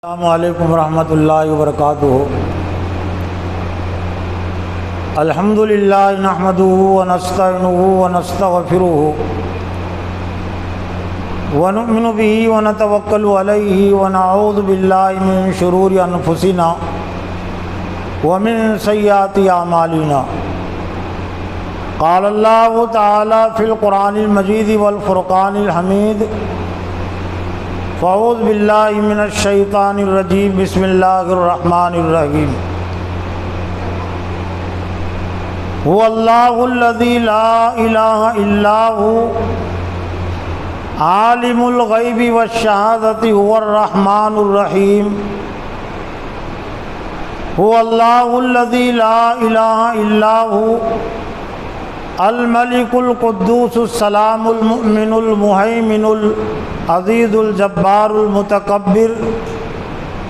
السلام علیکم ورحمۃ اللہ وبرکاتہ۔ الحمد للہ نحمده ونستعینه ونستغفره ونؤمن به ونتوکل علیہ ونعوذ باللہ من شرور انفسنا ومن سیئات اعمالنا۔ قال اللہ تعالی فی القرآن المجید والفرقان الحمید۔ فاعوذ باللہ من الشیطان الرجیم، بسم اللہ الرحمن الرحیم۔ هو اللہ الذی لا الہ الا هو عالم الغیب والشہادۃ هو الرحمن الرحیم۔ هو اللہ الذی لا الہ الا هو الملک القدوس السلام المؤمن المہیمن العزیز الجبار المتکبر،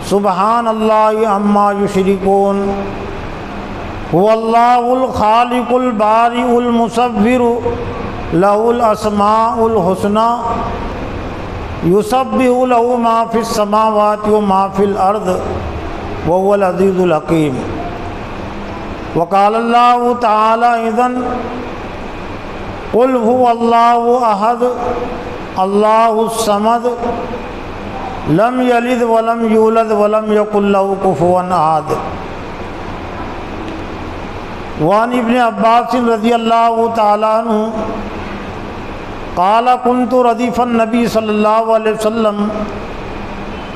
سبحان اللہ عما یشرکون۔ هو اللہ الخالق البارئ المصور، له الاسماء الحسنى، یسبح له ما فی السماوات وما فی الارض وهو العزیز الحکیم۔ وقال اللہ تعالی اذن قل هو اللہ احد اللہ الصمد لم یلد ولم یولد ولم یکن له کفوا احد۔ وعن ابن عباس رضی اللہ تعالی عنہ قال كنت ردیف النبی صلی اللہ علیہ وسلم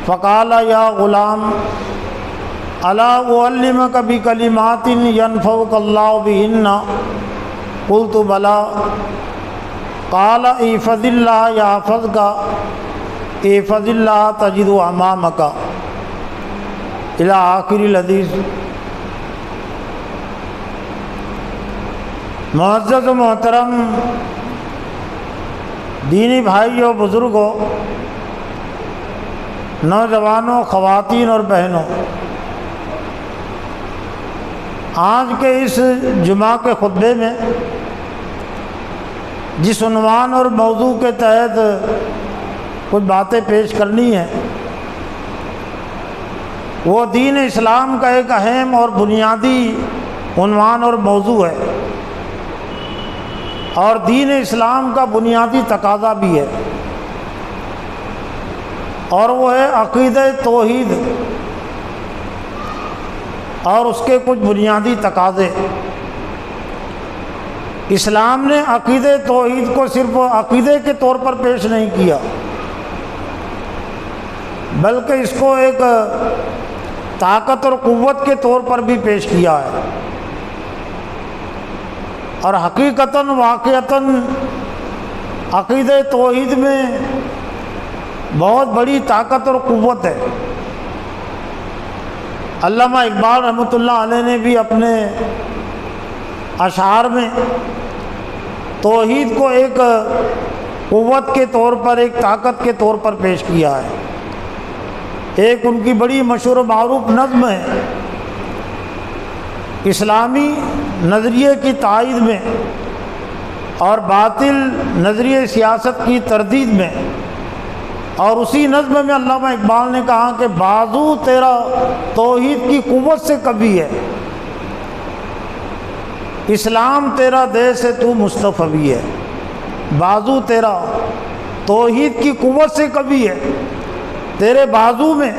فقال یا غلام الا اعلمک بکلمات ینفعک اللہ بہن؟ قلت بلا۔ قال احفظ اللہ یحفظک احفظ اللہ تجد امامک الی آخر الحدیث۔ معزز و محترم دینی بھائیوں، بزرگوں، نوجوانوں، خواتین اور بہنوں، آج کے اس جمعہ کے خطبے میں جس عنوان اور موضوع کے تحت کچھ باتیں پیش کرنی ہیں وہ دین اسلام کا ایک اہم اور بنیادی عنوان اور موضوع ہے، اور دین اسلام کا بنیادی تقاضا بھی ہے، اور وہ ہے عقیدہ توحید اور اس کے کچھ بنیادی تقاضے۔ اسلام نے عقیدہ توحید کو صرف عقیدے کے طور پر پیش نہیں کیا، بلکہ اس کو ایک طاقت اور قوت کے طور پر بھی پیش کیا ہے، اور حقیقتاً واقعتاً عقیدہ توحید میں بہت بڑی طاقت اور قوت ہے۔ علامہ اقبال رحمۃ اللہ علیہ نے بھی اپنے اشعار میں توحید کو ایک قوت کے طور پر، ایک طاقت کے طور پر پیش کیا ہے۔ ایک ان کی بڑی مشہور و معروف نظم ہے، اسلامی نظریے کی تائید میں اور باطل نظریے سیاست کی تردید میں، اور اسی نظم میں علامہ اقبال نے کہا کہ بازو تیرا توحید کی قوت سے کبھی ہے، اسلام تیرا دے سے تو مستفوی ہے۔ بازو تیرا توحید کی قوت سے کبھی ہے، تیرے بازو میں،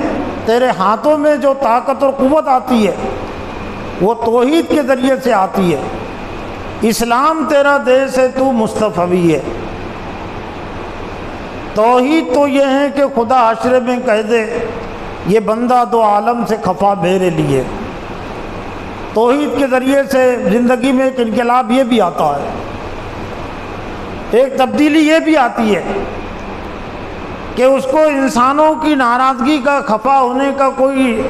تیرے ہاتھوں میں جو طاقت اور قوت آتی ہے وہ توحید کے ذریعے سے آتی ہے۔ اسلام تیرا دے سے تو مستفوی ہے۔ توحید تو یہ ہے کہ خدا حشر میں کہہ دے یہ بندہ دو عالم سے خفا میرے لیے۔ توحید کے ذریعے سے زندگی میں ایک انقلاب یہ بھی آتا ہے، ایک تبدیلی یہ بھی آتی ہے کہ اس کو انسانوں کی ناراضگی کا، خفا ہونے کا کوئی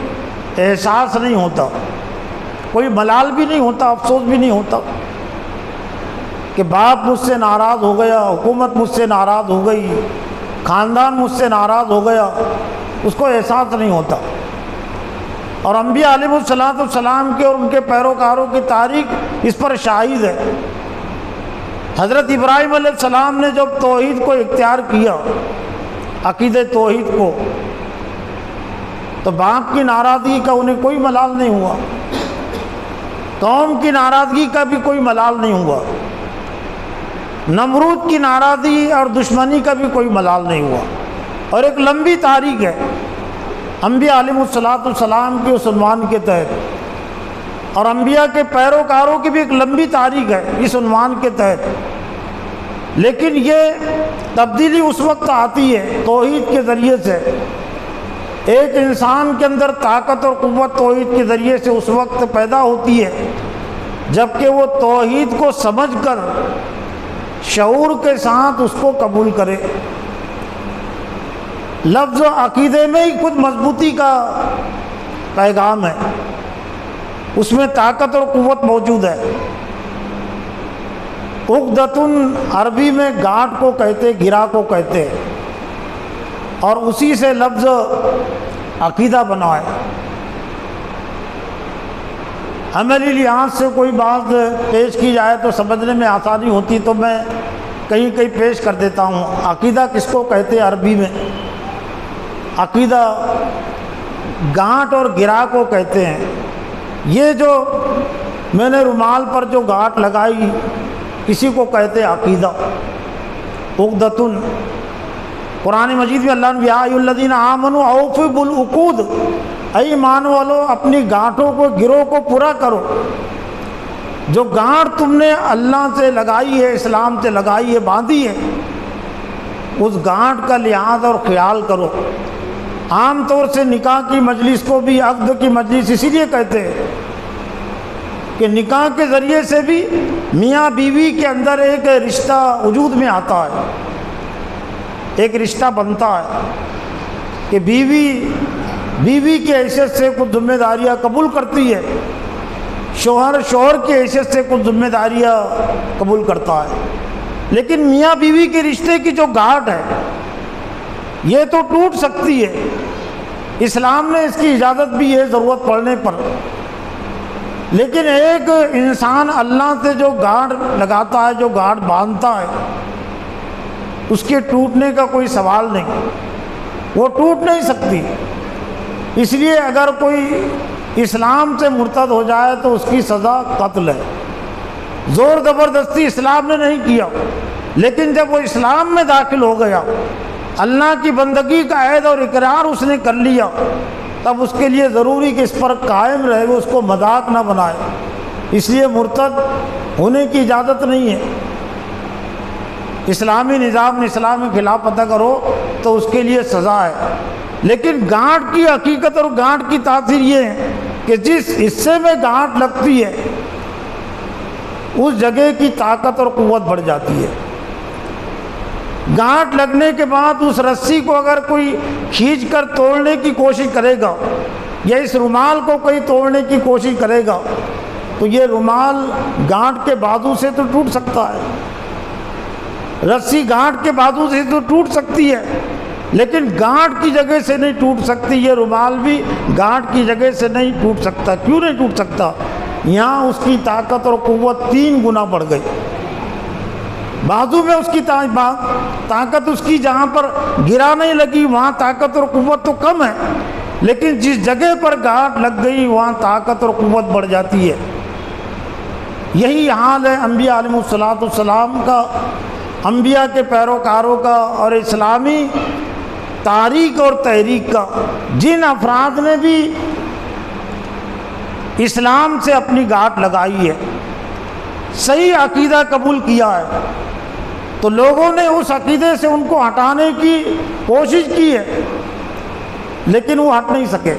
احساس نہیں ہوتا، کوئی ملال بھی نہیں ہوتا، افسوس بھی نہیں ہوتا کہ باپ مجھ سے ناراض ہو گیا، حکومت مجھ سے ناراض ہو گئی، خاندان مجھ سے ناراض ہو گیا، اس کو احساس نہیں ہوتا۔ اور انبیاء علیہ السلام کے اور ان کے پیروکاروں کی تاریخ اس پر شاہد ہے۔ حضرت ابراہیم علیہ السلام نے جب توحید کو اختیار کیا، عقیدہ توحید کو، تو باپ کی ناراضگی کا انہیں کوئی ملال نہیں ہوا، قوم کی ناراضگی کا بھی کوئی ملال نہیں ہوا، نمرود کی ناراضگی اور دشمنی کا بھی کوئی ملال نہیں ہوا۔ اور ایک لمبی تاریخ ہے انبیاء علیہ السلام کے اس عنوان کے تحت، اور انبیاء کے پیروکاروں کی بھی ایک لمبی تاریخ ہے اس عنوان کے تحت، لیکن یہ تبدیلی اس وقت آتی ہے توحید کے ذریعے سے۔ ایک انسان کے اندر طاقت اور قوت توحید کے ذریعے سے اس وقت پیدا ہوتی ہے جب کہ وہ توحید کو سمجھ کر شعور کے ساتھ اس کو قبول کرے۔ لفظ عقیدے میں ہی خود مضبوطی کا پیغام ہے، اس میں طاقت اور قوت موجود ہے۔ عقدۃ عربی میں گانٹھ کو کہتے، گرا کو کہتے، اور اسی سے لفظ عقیدہ بنا ہے۔ عملی لحاظ سے کوئی بات پیش کی جائے تو سمجھنے میں آسانی ہوتی تو میں کہیں کہیں پیش کر دیتا ہوں۔ عقیدہ کس کو کہتے عربی میں؟ عقیدہ گانٹھ اور گرا کو کہتے ہیں۔ یہ جو میں نے رومال پر جو گانٹھ لگائی اسی کو کہتے عقیدہ، عقدۃ۔ قرآن مجید میں اللہ نے یا ایھا الذین آمنوا اوفوا بالعقود، اے ایمان والو اپنی گانٹھوں کو، گروہ کو پورا کرو۔ جو گانٹھ تم نے اللہ سے لگائی ہے، اسلام سے لگائی ہے، باندھی ہے، اس گانٹھ کا لحاظ اور خیال کرو۔ عام طور سے نکاح کی مجلس کو بھی عقد کی مجلس اسی لیے کہتے ہیں کہ نکاح کے ذریعے سے بھی میاں بیوی کے اندر ایک رشتہ وجود میں آتا ہے، ایک رشتہ بنتا ہے کہ بیوی کی حیثیت سے کچھ ذمہ داریاں قبول کرتی ہے، شوہر کی حیثیت سے کچھ ذمہ داریاں قبول کرتا ہے۔ لیکن میاں بیوی کے رشتے کی جو گانٹھ ہے یہ تو ٹوٹ سکتی ہے، اسلام نے اس کی اجازت بھی ہے ضرورت پڑنے پر، لیکن ایک انسان اللہ سے جو گانٹھ لگاتا ہے، جو گانٹھ باندھتا ہے، اس کے ٹوٹنے کا کوئی سوال نہیں، وہ ٹوٹ نہیں سکتی۔ اس لیے اگر کوئی اسلام سے مرتد ہو جائے تو اس کی سزا قتل ہے۔ زور زبردستی اسلام نے نہیں کیا، لیکن جب وہ اسلام میں داخل ہو گیا، اللہ کی بندگی کا عہد اور اقرار اس نے کر لیا، تب اس کے لیے ضروری کہ اس پر قائم رہے، وہ اس کو مذاق نہ بنائے۔ اس لیے مرتد ہونے کی اجازت نہیں ہے۔ اسلامی نظام اسلامی خلاف ادا کرو تو اس کے لیے سزا ہے، لیکن گانٹھ کی حقیقت اور گانٹھ کی تاثیر یہ ہے کہ جس حصے میں گانٹھ لگتی ہے اس جگہ کی طاقت اور قوت بڑھ جاتی ہے۔ گانٹھ لگنے کے بعد اس رسی کو اگر کوئی کھینچ کر توڑنے کی کوشش کرے گا یا اس رومال کو کوئی توڑنے کی کوشش کرے گا تو یہ رومال گانٹھ کے بازو سے تو ٹوٹ سکتا ہے، رسی گانٹھ کے بازو سے تو ٹوٹ سکتی ہے، لیکن گانٹھ کی جگہ سے نہیں ٹوٹ سکتی۔ یہ رومال بھی گانٹھ کی جگہ سے نہیں ٹوٹ سکتا۔ کیوں نہیں ٹوٹ سکتا؟ یہاں اس کی طاقت اور قوت 3 گنا بڑھ گئی۔ بازو میں اس کی طاقت، اس کی جہاں پر گرا نہیں لگی وہاں طاقت اور قوت تو کم ہے، لیکن جس جگہ پر گانٹھ لگ گئی وہاں طاقت اور قوت بڑھ جاتی ہے۔ یہی حال ہے انبیاء علیہ السلام کا، انبیاء کے پیروکاروں کا، اور اسلامی تاریخ اور تحریک کا۔ جن افراد نے بھی اسلام سے اپنی گانٹھ لگائی ہے، صحیح عقیدہ قبول کیا ہے، تو لوگوں نے اس عقیدے سے ان کو ہٹانے کی کوشش کی ہے، لیکن وہ ہٹ نہیں سکے۔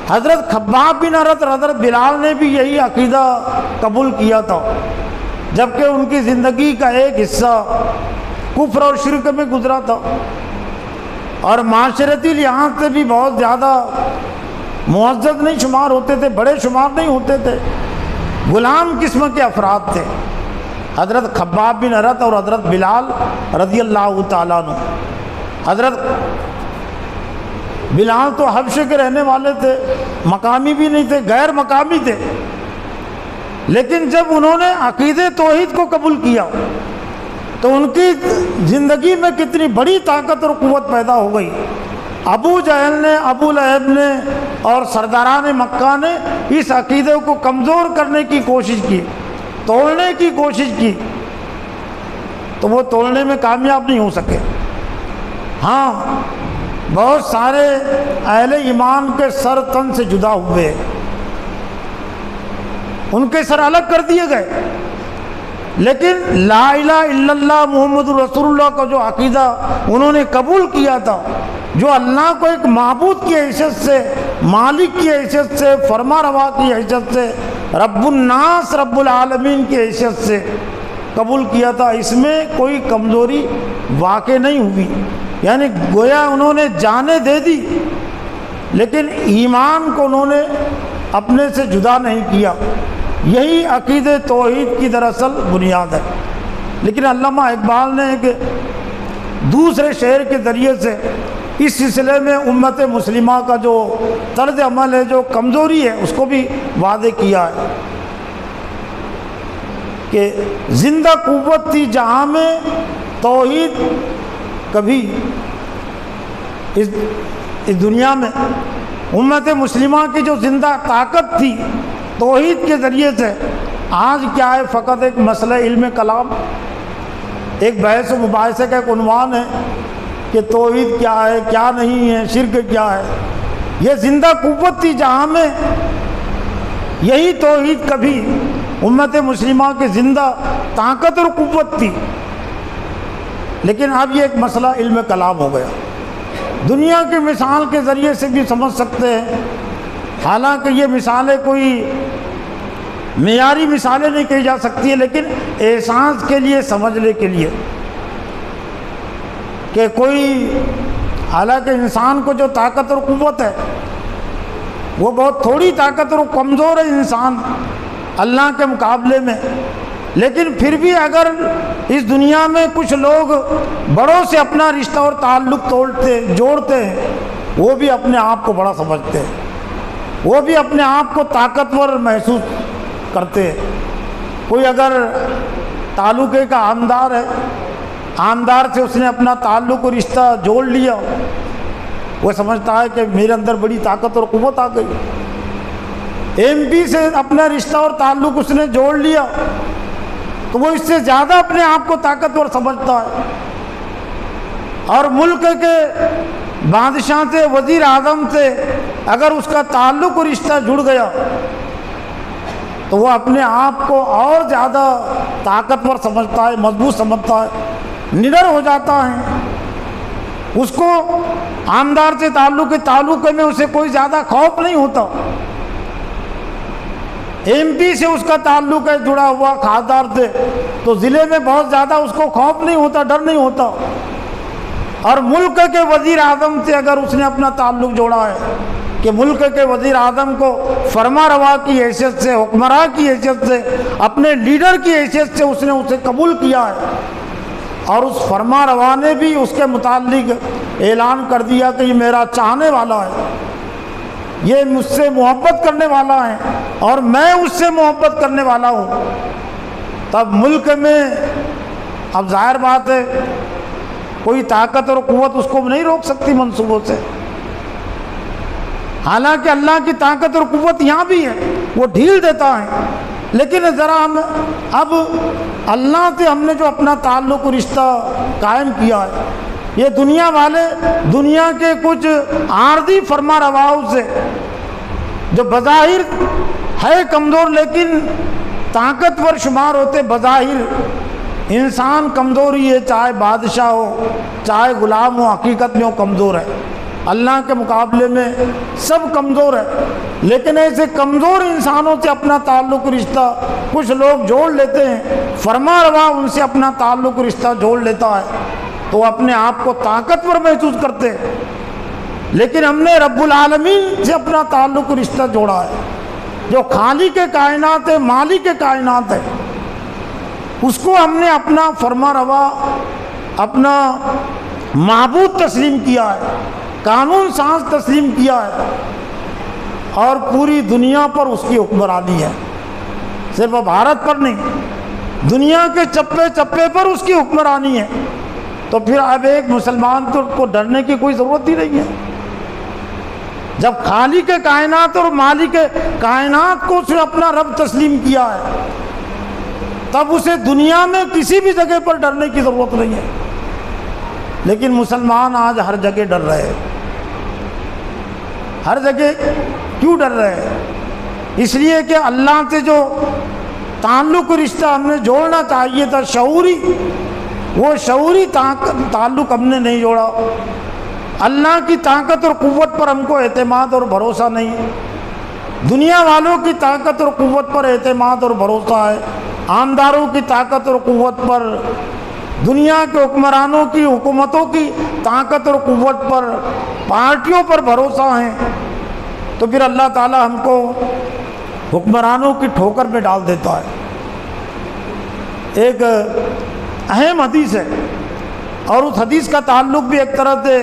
حضرت خباب بن ارت، حضرت بلال نے بھی یہی عقیدہ قبول کیا تھا، جبکہ ان کی زندگی کا ایک حصہ کفر اور شرک میں گزرا تھا، اور معاشرتی لحاظ سے بھی بہت زیادہ معزز نہیں شمار ہوتے تھے، بڑے شمار نہیں ہوتے تھے، غلام قسم کے افراد تھے حضرت خباب بن ارت اور حضرت بلال رضی اللہ تعالیٰ عنہ۔ حضرت بلال تو حبشے کے رہنے والے تھے، مقامی بھی نہیں تھے، غیر مقامی تھے، لیکن جب انہوں نے عقیدے توحید کو قبول کیا تو ان کی زندگی میں کتنی بڑی طاقت اور قوت پیدا ہو گئی ابو جہل نے، ابو لہب نے اور سرداران مکہ نے اس عقیدے کو کمزور کرنے کی کوشش کی، توڑنے کی کوشش کی، تو وہ توڑنے میں کامیاب نہیں ہو سکے۔ ہاں، بہت سارے اہل ایمان کے سر تن سے جدا ہوئے، ان کے سر الگ کر دیے گئے، لیکن لا الہ الا اللہ محمد رسول اللہ کا جو عقیدہ انہوں نے قبول کیا تھا، جو اللہ کو ایک معبود کی حیثیت سے، مالک کی حیثیت سے، فرما روا کی حیثیت سے، رب الناس رب العالمین کی حیثیت سے قبول کیا تھا، اس میں کوئی کمزوری واقع نہیں ہوئی، یعنی گویا انہوں نے جانیں دے دی لیکن ایمان کو انہوں نے اپنے سے جدا نہیں کیا۔ یہی عقید توحید کی دراصل بنیاد ہے۔ لیکن علامہ اقبال نے ایک دوسرے شعر کے ذریعے سے اس سلسلے میں امت مسلمہ کا جو طرز عمل ہے، جو کمزوری ہے، اس کو بھی واضح کیا ہے کہ زندہ قوت تھی جہاں میں توحید کبھی اس دنیا میں امت مسلمہ کی جو زندہ طاقت تھی توحید کے ذریعے سے، آج کیا ہے، فقط ایک مسئلہ علم کلام، ایک بحث و مباحثے کا ایک عنوان ہے کہ توحید کیا ہے، کیا نہیں ہے، شرک کیا ہے۔ یہ زندہ قوت تھی جہاں میں، یہی توحید کبھی امت مسلمہ کی زندہ طاقت اور قوت تھی، لیکن اب یہ ایک مسئلہ علم کلام ہو گیا۔ دنیا کی مثال کے ذریعے سے بھی سمجھ سکتے ہیں، حالانکہ یہ مثالیں کوئی معیاری مثالیں نہیں کہی جا سکتی ہیں، لیکن احساس کے لیے، سمجھنے کے لیے کہ کوئی، حالانکہ انسان کو جو طاقت اور قوت ہے وہ بہت تھوڑی طاقت اور کمزور ہے انسان اللہ کے مقابلے میں، لیکن پھر بھی اگر اس دنیا میں کچھ لوگ بڑوں سے اپنا رشتہ اور تعلق جوڑتے ہیں، وہ بھی اپنے آپ کو بڑا سمجھتے ہیں، وہ بھی اپنے آپ کو طاقتور محسوس کرتے ہیں۔ کوئی اگر تعلقے کا آمدار ہے، آمدار سے اس نے اپنا تعلق اور رشتہ جوڑ لیا، وہ سمجھتا ہے کہ میرے اندر بڑی طاقت اور قوت آ گئی۔ ایم پی سے اپنا رشتہ اور تعلق اس نے جوڑ لیا تو وہ اس سے زیادہ اپنے آپ کو طاقتور سمجھتا ہے، اور ملک کے بادشاہ سے، وزیر اعظم سے اگر اس کا تعلق اور رشتہ جڑ گیا تو وہ اپنے آپ کو اور زیادہ طاقتور سمجھتا ہے، مضبوط سمجھتا ہے، نڈر ہو جاتا ہے۔ اس کو آمدار سے تعلق میں اسے کوئی زیادہ خوف نہیں ہوتا، ایم پی سے اس کا تعلق ہے جڑا ہوا خاصدار سے، تو ضلع میں بہت زیادہ اس کو خوف نہیں ہوتا، ڈر نہیں ہوتا، اور ملک کے وزیر اعظم سے اگر اس نے اپنا تعلق جوڑا ہے کہ ملک کے وزیر اعظم کو فرما روا کی حیثیت سے، حکمراں کی حیثیت سے، اپنے لیڈر کی حیثیت سے اس نے اسے قبول کیا ہے، اور اس فرما روا نے بھی اس کے متعلق اعلان کر دیا کہ یہ میرا چاہنے والا ہے، یہ مجھ سے محبت کرنے والا ہے اور میں اس سے محبت کرنے والا ہوں، تب ملک میں اب ظاہر بات ہے کوئی طاقت اور قوت اس کو نہیں روک سکتی منصوبوں سے۔ حالانکہ اللہ کی طاقت اور قوت یہاں بھی ہے، وہ ڈھیل دیتا ہے، لیکن ذرا ہم اب اللہ سے ہم نے جو اپنا تعلق و رشتہ قائم کیا ہے، یہ دنیا والے، دنیا کے کچھ عارضی فرما رواؤں سے جو بظاہر ہے کمزور لیکن طاقتور شمار ہوتے، بظاہر انسان کمزور ہی ہے، چاہے بادشاہ ہو چاہے غلام ہو، حقیقت میں وہ کمزور ہے، اللہ کے مقابلے میں سب کمزور ہے، لیکن ایسے کمزور انسانوں سے اپنا تعلق رشتہ کچھ لوگ جوڑ لیتے ہیں، فرما روا ان سے اپنا تعلق رشتہ جوڑ لیتا ہے تو وہ اپنے آپ کو طاقتور محسوس کرتے ہیں، لیکن ہم نے رب العالمین سے اپنا تعلق رشتہ جوڑا ہے، جو خالق کائنات ہے، مالک کائنات ہے، اس کو ہم نے اپنا فرما روا، اپنا معبود تسلیم کیا ہے، قانون ساز تسلیم کیا ہے، اور پوری دنیا پر اس کی حکمرانی ہے، صرف بھارت پر نہیں، دنیا کے چپے چپے پر اس کی حکمرانی ہے، تو پھر اب ایک مسلمان کو ڈرنے کی کوئی ضرورت ہی نہیں ہے۔ جب خالق کائنات اور مالک کائنات کو اسے اپنا رب تسلیم کیا ہے، تب اسے دنیا میں کسی بھی جگہ پر ڈرنے کی ضرورت نہیں ہے۔ لیکن مسلمان آج ہر جگہ ڈر رہے ہیں۔ ہر جگہ کیوں ڈر رہے ہیں؟ اس لیے کہ اللہ سے جو تعلق رشتہ ہم نے جوڑنا چاہیے تھا شعوری، وہ شعوری تعلق ہم نے نہیں جوڑا۔ اللہ کی طاقت اور قوت پر ہم کو اعتماد اور بھروسہ نہیں ہے، دنیا والوں کی طاقت اور قوت پر اعتماد اور بھروسہ ہے، آمداروں کی طاقت اور قوت پر، دنیا کے حکمرانوں کی حکومتوں کی طاقت اور قوت پر، پارٹیوں پر بھروسہ ہے، تو پھر اللہ تعالی ہم کو حکمرانوں کی ٹھوکر میں ڈال دیتا ہے۔ ایک اہم حدیث ہے، اور اس حدیث کا تعلق بھی ایک طرح سے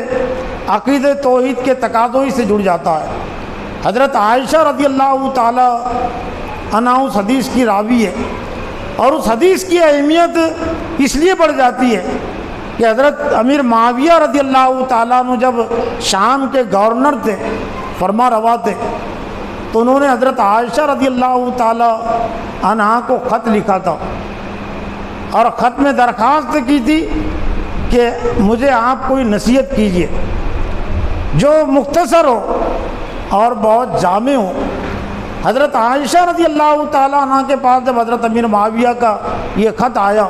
عقیدہ توحید کے تقاضوں سے جڑ جاتا ہے۔ حضرت عائشہ رضی اللہ تعالی عنہا اس حدیث کی راوی ہے، اور اس حدیث کی اہمیت اس لیے بڑھ جاتی ہے کہ حضرت امیر معاویہ رضی اللہ تعالیٰ عنہ جب شام کے گورنر تھے، فرما روا تھے، تو انہوں نے حضرت عائشہ رضی اللہ تعالیٰ عنہا کو خط لکھا تھا، اور خط میں درخواست کی تھی کہ مجھے آپ کوئی نصیحت کیجیے جو مختصر ہو اور بہت جامع ہو۔ حضرت عائشہ رضی اللہ تعالیٰ عنہ کے پاس جب حضرت امیر معاویہ کا یہ خط آیا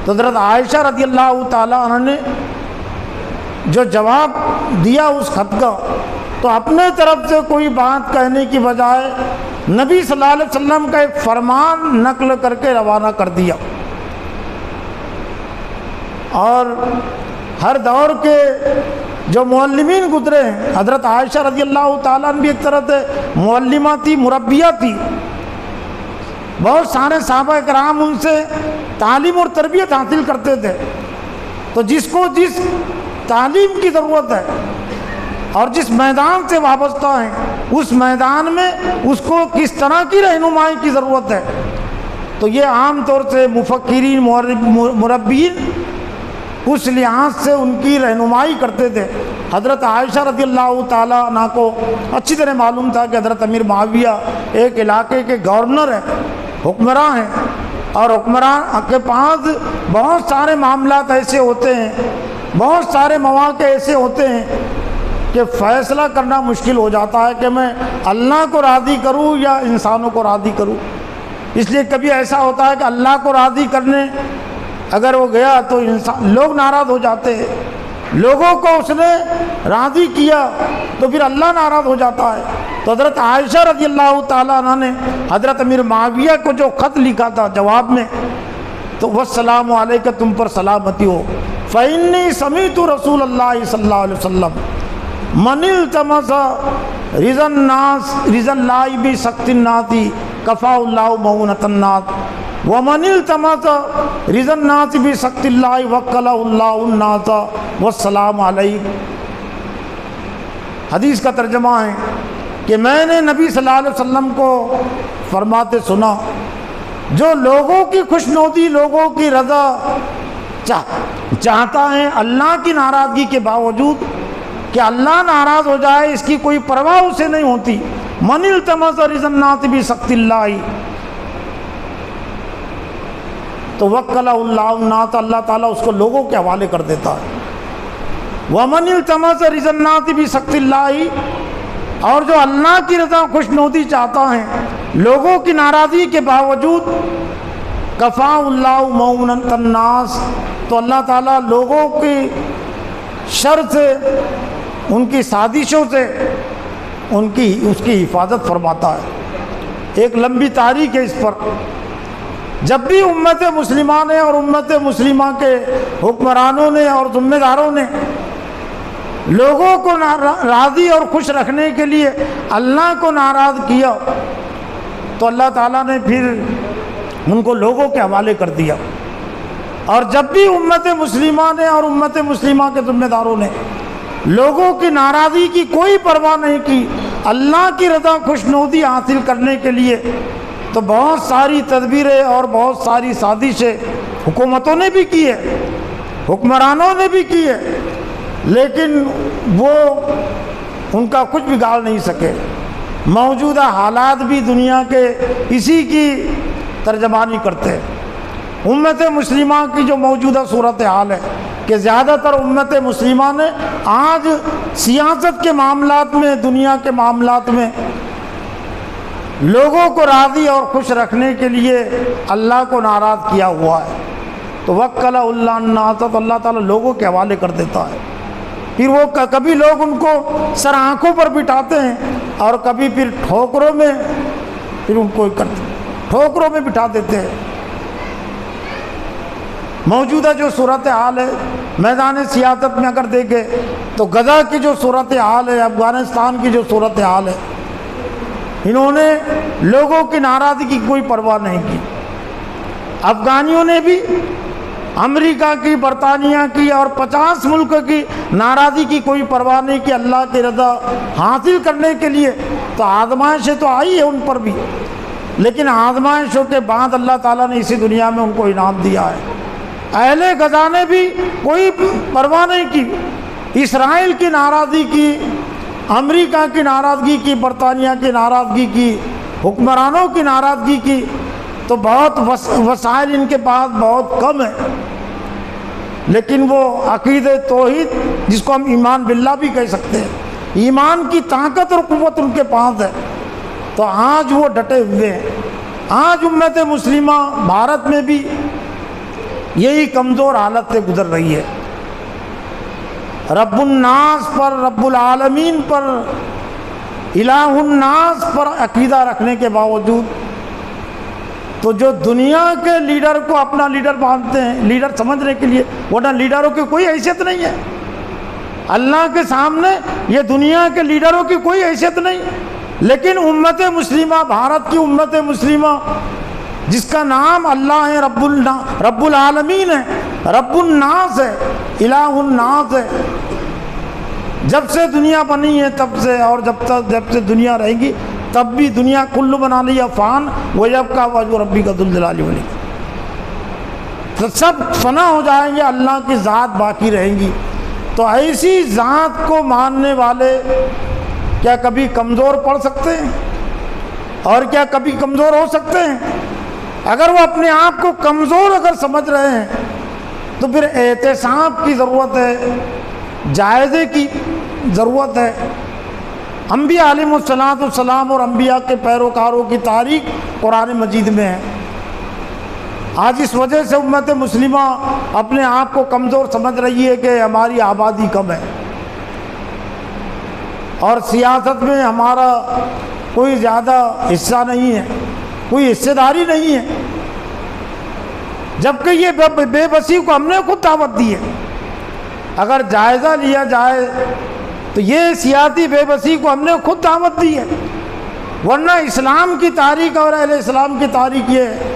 تو حضرت عائشہ رضی اللہ تعالیٰ عنہ نے جو جواب دیا اس خط کا، تو اپنے طرف سے کوئی بات کہنے کی بجائے نبی صلی اللہ علیہ وسلم کا ایک فرمان نقل کر کے روانہ کر دیا۔ اور ہر دور کے جو معلمین گزرے ہیں، حضرت عائشہ رضی اللہ تعالیٰ عنہ بھی ایک طرح سے معلمہ تھی، مربیہ تھی، بہت سارے صحابہ کرام ان سے تعلیم اور تربیت حاصل کرتے تھے۔ تو جس کو جس تعلیم کی ضرورت ہے اور جس میدان سے وابستہ ہیں، اس میدان میں اس کو کس طرح کی رہنمائی کی ضرورت ہے، تو یہ عام طور سے مفکرین مربین اس لحاظ سے ان کی رہنمائی کرتے تھے۔ حضرت عائشہ رضی اللہ تعالیٰ عنہ کو اچھی طرح معلوم تھا کہ حضرت امیر معاویہ ایک علاقے کے گورنر ہیں، حکمراں ہیں، اور حکمراں کے پاس بہت سارے معاملات ایسے ہوتے ہیں، بہت سارے مواقع ایسے ہوتے ہیں کہ فیصلہ کرنا مشکل ہو جاتا ہے کہ میں اللہ کو راضی کروں یا انسانوں کو راضی کروں۔ اس لیے کبھی ایسا ہوتا ہے کہ اللہ کو راضی کرنے اگر وہ گیا تو لوگ ناراض ہو جاتے ہیں، لوگوں کو اس نے راضی کیا تو پھر اللہ ناراض ہو جاتا ہے۔ تو حضرت عائشہ رضی اللہ تعالیٰ عنہ نے حضرت امیر معاویہ کو جو خط لکھا تھا جواب میں، تو والسلام علیکہ، تم پر سلامتی ہو، فإنی سمعت رسول اللہ صلی اللہ علیہ وسلم من التمس رضا الناس رضا اللہ بسخط الناس کفاہ اللہ مؤونۃ الناس ومن التمس رضا الناس بسخط اللہ وکلہ اللہ الناس والسلام علیکم۔ حدیث کا ترجمہ ہے کہ میں نے نبی صلی اللہ علیہ وسلم کو فرماتے سنا، جو لوگوں کی خوشنودی، لوگوں کی رضا چاہتا ہے اللہ کی ناراضگی کے باوجود، کہ اللہ ناراض ہو جائے اس کی کوئی پرواہ اسے نہیں ہوتی، من التمس رضا الناس بسخط اللہ، تو وکلہ اللہ الناس، اللہ تعالیٰ اس کو لوگوں کے حوالے کر دیتا ہے۔ ومن التمس رضا الناس بسخط اللہ، اور جو اللہ کی رضا خوشنودی چاہتا ہے لوگوں کی ناراضی کے باوجود، کفاہ اللہ مؤونۃ الناس، تو اللہ تعالیٰ لوگوں کی شر سے، ان کی سازشوں سے اس کی حفاظت فرماتا ہے۔ ایک لمبی تاریخ ہے اس پر۔ جب بھی امت مسلمہ نے اور امت مسلمہ کے حکمرانوں نے اور ذمہ داروں نے لوگوں کو راضی اور خوش رکھنے کے لیے اللہ کو ناراض کیا، تو اللہ تعالیٰ نے پھر ان کو لوگوں کے حوالے کر دیا۔ اور جب بھی امت مسلمہ نے اور امت مسلمہ کے ذمہ داروں نے لوگوں کی ناراضی کی کوئی پرواہ نہیں کی، اللہ کی رضا خوشنودی حاصل کرنے کے لیے، تو بہت ساری تدبیریں اور بہت ساری سازشیں حکومتوں نے بھی کی ہے، حکمرانوں نے بھی کی ہے، لیکن وہ ان کا کچھ بگاڑ نہیں سکے۔ موجودہ حالات بھی دنیا کے اسی کی ترجمانی کرتے ہیں۔ امت مسلمہ کی جو موجودہ صورتحال ہے کہ زیادہ تر امت مسلمہ نے آج سیاست کے معاملات میں، دنیا کے معاملات میں لوگوں کو راضی اور خوش رکھنے کے لیے اللہ کو ناراض کیا ہوا ہے۔ تو وکل اللہ الناس، تو اللہ تعالیٰ لوگوں کے حوالے کر دیتا ہے۔ پھر وہ کبھی لوگ ان کو سر آنکھوں پر بٹھاتے ہیں اور کبھی پھر ٹھوکروں میں پھر ان کو ٹھوکروں میں بٹھا دیتے ہیں۔ موجودہ جو صورتحال ہے میدان سیاست میں اگر دیکھیں تو غزہ کی جو صورتحال ہے، افغانستان کی جو صورتحال ہے، انہوں نے لوگوں کی ناراضگی کی کوئی پرواہ نہیں کی۔ افغانیوں نے بھی امریکہ کی، برطانیہ کی اور 50 ملک کی ناراضگی کی کوئی پرواہ نہیں کی اللہ کی رضا حاصل کرنے کے لیے۔ تو آزمائشیں تو آئی ہے ان پر بھی، لیکن آزمائشوں کے بعد اللہ تعالیٰ نے اسی دنیا میں ان کو انعام دیا ہے۔ اہل غزہ نے بھی کوئی پرواہ نہیں کی، اسرائیل کی ناراضگی کی، امریکہ کی ناراضگی کی، برطانیہ کی ناراضگی کی، حکمرانوں کی ناراضگی کی۔ تو بہت وسائل ان کے پاس بہت کم ہے، لیکن وہ عقیدہ توحید جس کو ہم ایمان باللہ بھی کہہ سکتے ہیں، ایمان کی طاقت اور قوت ان کے پاس ہے۔ تو آج وہ ڈٹے ہوئے ہیں۔ آج امت مسلمہ بھارت میں بھی یہی کمزور حالت سے گزر رہی ہے۔ رب الناس پر، رب العالمین پر، الہ الناس پر عقیدہ رکھنے کے باوجود تو جو دنیا کے لیڈر کو اپنا لیڈر مانتے ہیں، لیڈر سمجھنے کے لیے، ورنہ لیڈروں کی کوئی حیثیت نہیں ہے اللہ کے سامنے، یہ دنیا کے لیڈروں کی کوئی حیثیت نہیں۔ لیکن امت مسلمہ، بھارت کی امت مسلمہ جس کا نام اللہ ہے، رب العالمین ہے، رب الناس ہے، الہ الناس ہے، جب سے دنیا بنی ہے تب سے اور جب سے دنیا رہے گی تب بھی دنیا کل بنا لیا فان ویبقی وجہ ربک ذو الجلال والاکرام، تو سب فنا ہو جائیں گے، اللہ کی ذات باقی رہیں گی۔ تو ایسی ذات کو ماننے والے کیا کبھی کمزور پڑ سکتے ہیں؟ اور کیا کبھی کمزور ہو سکتے ہیں؟ اگر وہ اپنے آپ کو کمزور اگر سمجھ رہے ہیں تو پھر احتساب کی ضرورت ہے، جائزے کی ضرورت ہے۔ انبیاء علیہ السلام اور انبیاء کے پیروکاروں کی تاریخ قرآن مجید میں ہے۔ آج اس وجہ سے امت مسلمہ اپنے آپ کو کمزور سمجھ رہی ہے کہ ہماری آبادی کم ہے اور سیاست میں ہمارا کوئی زیادہ حصہ نہیں ہے، کوئی حصہ داری نہیں ہے، جبکہ یہ بے بسی کو ہم نے خود دعوت دی ہے۔ اگر جائزہ لیا جائے تو یہ سیاسی بے بسی کو ہم نے خود دعوت دی ہے، ورنہ اسلام کی تاریخ اور اہل اسلام کی تاریخ یہ ہے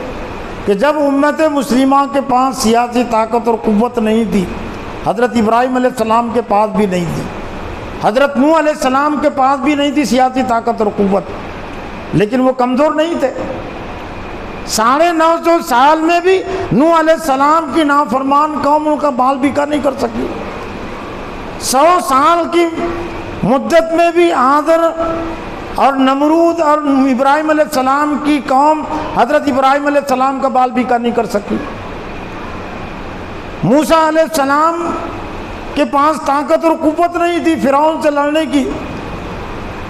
کہ جب امت مسلمہ کے پاس سیاسی طاقت اور قوت نہیں تھی، حضرت ابراہیم علیہ السلام کے پاس بھی نہیں تھی، حضرت نوح علیہ السلام کے پاس بھی نہیں تھی سیاسی طاقت اور قوت، لیکن وہ کمزور نہیں تھے۔ 950 سال میں بھی نوح علیہ السلام کی نافرمان قوم ان کا بال بھی نہیں کر سکی۔ 100 سال کی مدت میں بھی آذر اور نمرود اور ابراہیم علیہ السلام کی قوم حضرت ابراہیم علیہ السلام کا بال بھی نہیں کر سکی۔ موسیٰ علیہ السلام کے پاس طاقت اور قوت نہیں تھی فرعون سے لڑنے کی،